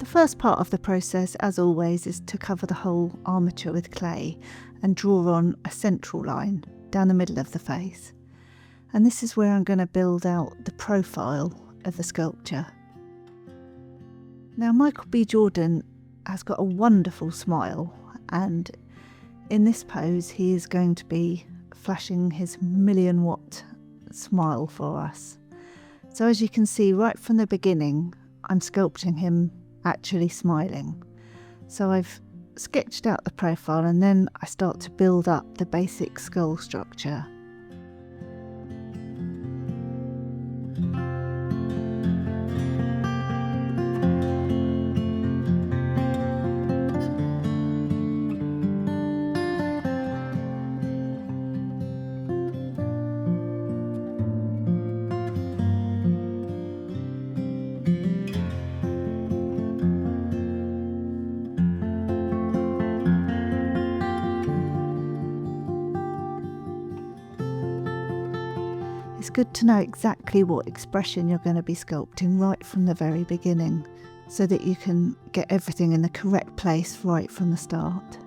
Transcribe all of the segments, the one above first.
first part of the process, as always, is to cover the whole armature with clay and draw on a central line down the middle of the face. And this is where I'm going to build out the profile of the sculpture. Now, Michael B. Jordan has got a wonderful smile, and in this pose he is going to be flashing his 1,000,000-watt smile for us. So as you can see right from the beginning, I'm sculpting him actually smiling. So I've sketched out the profile and then I start to build up the basic skull structure. It's good to know exactly what expression you're going to be sculpting right from the very beginning, so that you can get everything in the correct place right from the start.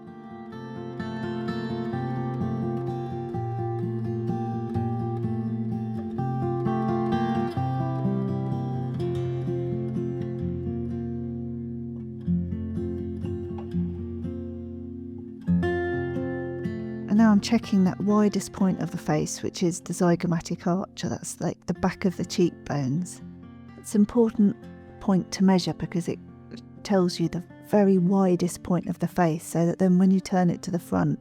And now I'm checking that widest point of the face, which is the zygomatic arch, that's like the back of the cheekbones. It's an important point to measure because it tells you the very widest point of the face, so that then when you turn it to the front,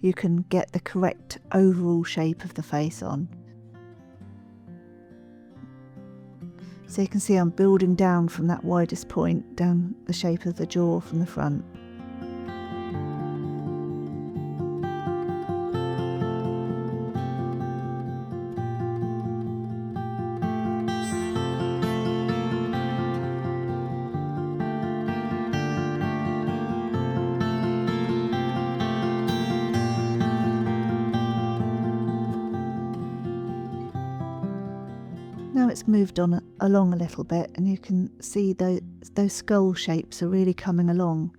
you can get the correct overall shape of the face on. So you can see I'm building down from that widest point, down the shape of the jaw from the front. Now it's moved on along a little bit and you can see those skull shapes are really coming along,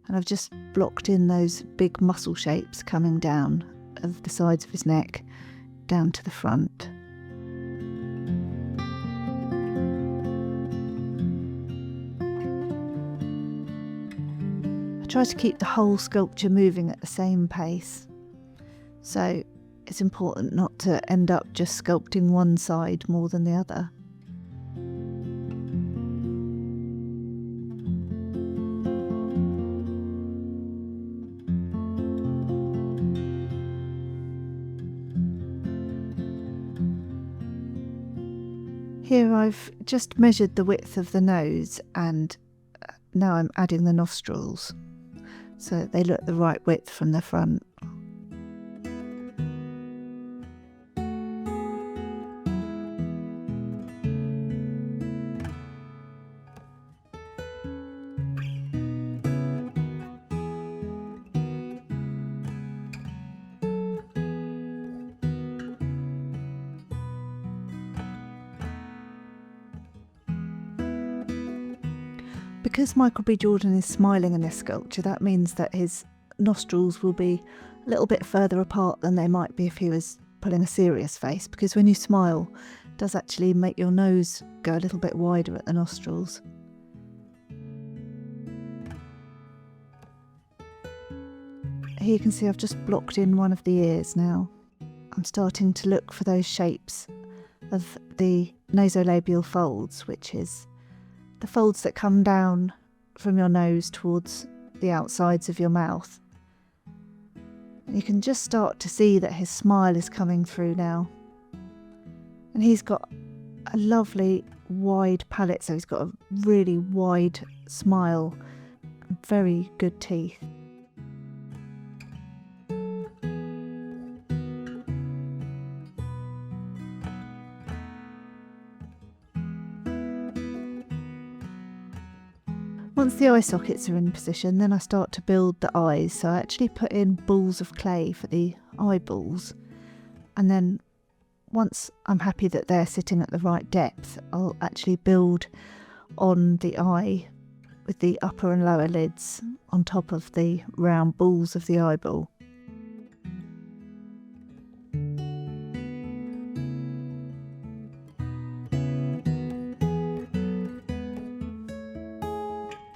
and I've just blocked in those big muscle shapes coming down of the sides of his neck down to the front. I try to keep the whole sculpture moving at the same pace, so it's important not to end up just sculpting one side more than the other. Here I've just measured the width of the nose, and now I'm adding the nostrils so that they look the right width from the front. Because Michael B. Jordan is smiling in this sculpture, that means that his nostrils will be a little bit further apart than they might be if he was pulling a serious face, because when you smile, it does actually make your nose go a little bit wider at the nostrils. Here you can see I've just blocked in one of the ears now. I'm starting to look for those shapes of the nasolabial folds, which is the folds that come down from your nose towards the outsides of your mouth. And you can just start to see that his smile is coming through now. And he's got a lovely wide palate, so he's got a really wide smile and very good teeth. Once the eye sockets are in position, then I start to build the eyes. So I actually put in balls of clay for the eyeballs, and then once I'm happy that they're sitting at the right depth, I'll actually build on the eye with the upper and lower lids on top of the round balls of the eyeball.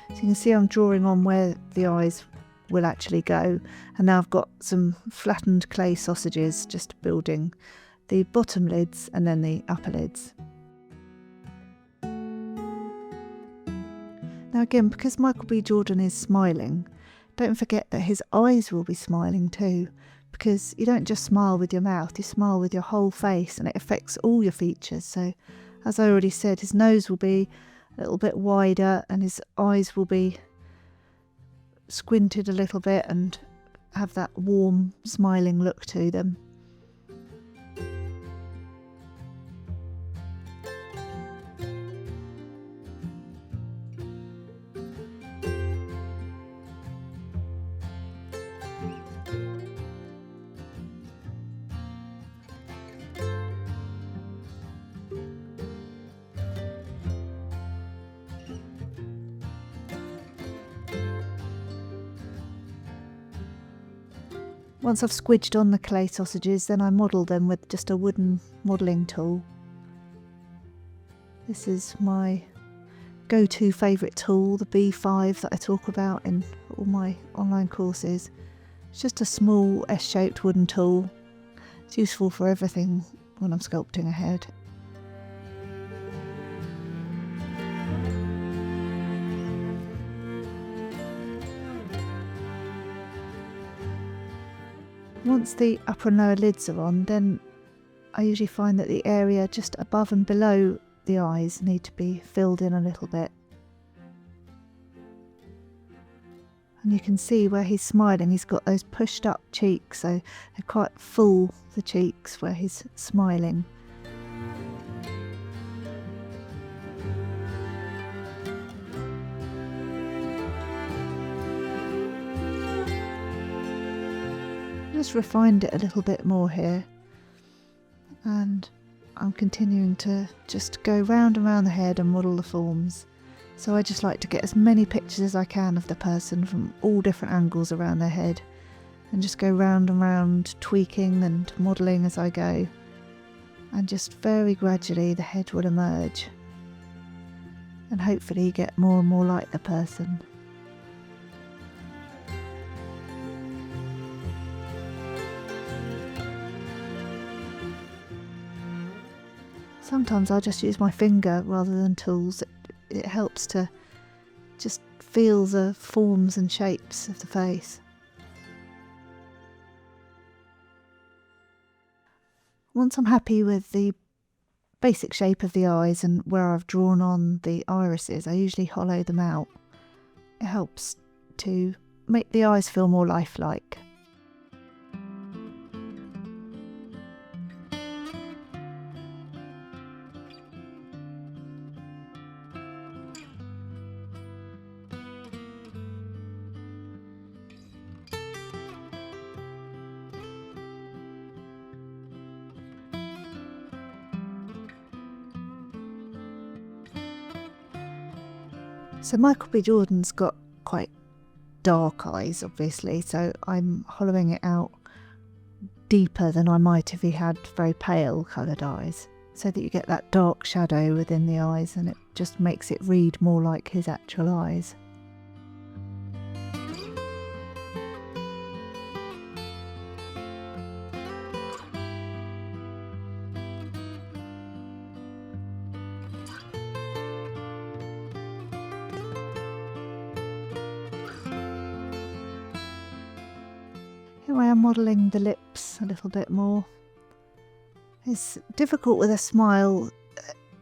So you can see I'm drawing on where the eyes will actually go, and now I've got some flattened clay sausages just building the bottom lids and then the upper lids. Now again, because Michael B. Jordan is smiling, don't forget that his eyes will be smiling too, because you don't just smile with your mouth, you smile with your whole face, and it affects all your features. So as I already said, his nose will be a little bit wider and his eyes will be squinted a little bit and have that warm smiling look to them. Once I've squidged on the clay sausages, then I model them with just a wooden modelling tool. This is my go-to favourite tool, the B5 that I talk about in all my online courses. It's just a small S-shaped wooden tool. It's useful for everything when I'm sculpting a head. Once the upper and lower lids are on, then I usually find that the area just above and below the eyes need to be filled in a little bit. And you can see where he's smiling, he's got those pushed up cheeks, so they're quite full, the cheeks, where he's smiling. Just refined it a little bit more here, and I'm continuing to just go round and round the head and model the forms. So I just like to get as many pictures as I can of the person from all different angles around their head, and just go round and round, tweaking and modelling as I go, and just very gradually the head will emerge and hopefully get more and more like the person. Sometimes I just use my finger rather than tools. It helps to just feel the forms and shapes of the face. Once I'm happy with the basic shape of the eyes and where I've drawn on the irises, I usually hollow them out. It helps to make the eyes feel more lifelike. So Michael B. Jordan's got quite dark eyes, obviously, so I'm hollowing it out deeper than I might if he had very pale coloured eyes, so that you get that dark shadow within the eyes and it just makes it read more like his actual eyes. Here I am modelling the lips a little bit more. It's difficult with a smile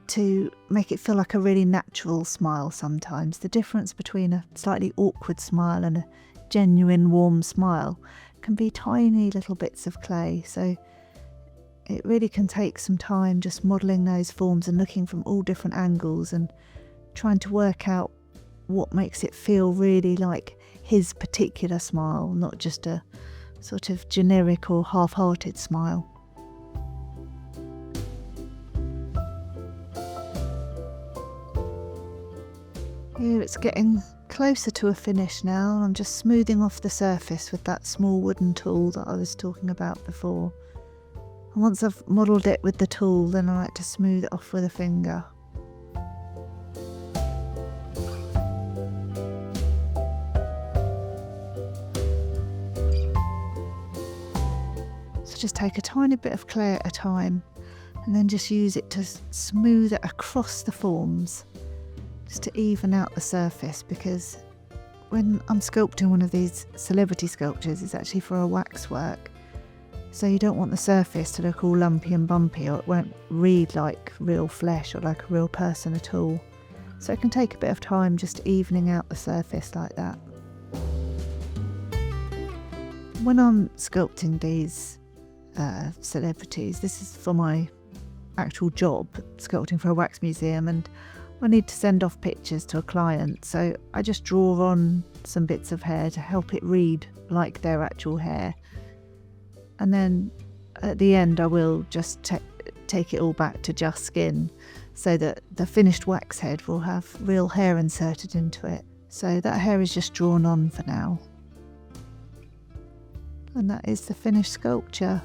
to make it feel like a really natural smile sometimes. The difference between a slightly awkward smile and a genuine warm smile can be tiny little bits of clay, so it really can take some time just modelling those forms and looking from all different angles and trying to work out what makes it feel really like his particular smile, not just a sort of generic or half-hearted smile. Here it's getting closer to a finish now, and I'm just smoothing off the surface with that small wooden tool that I was talking about before. And once I've modelled it with the tool, then I like to smooth it off with a finger. So just take a tiny bit of clay at a time, and then just use it to smooth it across the forms, just to even out the surface, because when I'm sculpting one of these celebrity sculptures, it's actually for a waxwork. So you don't want the surface to look all lumpy and bumpy, or it won't read like real flesh or like a real person at all. So it can take a bit of time just evening out the surface like that. When I'm sculpting these celebrities, this is for my actual job, sculpting for a wax museum, and I need to send off pictures to a client, so I just draw on some bits of hair to help it read like their actual hair. And then at the end I will just take it all back to just skin, so that the finished wax head will have real hair inserted into it. So that hair is just drawn on for now. And that is the finished sculpture.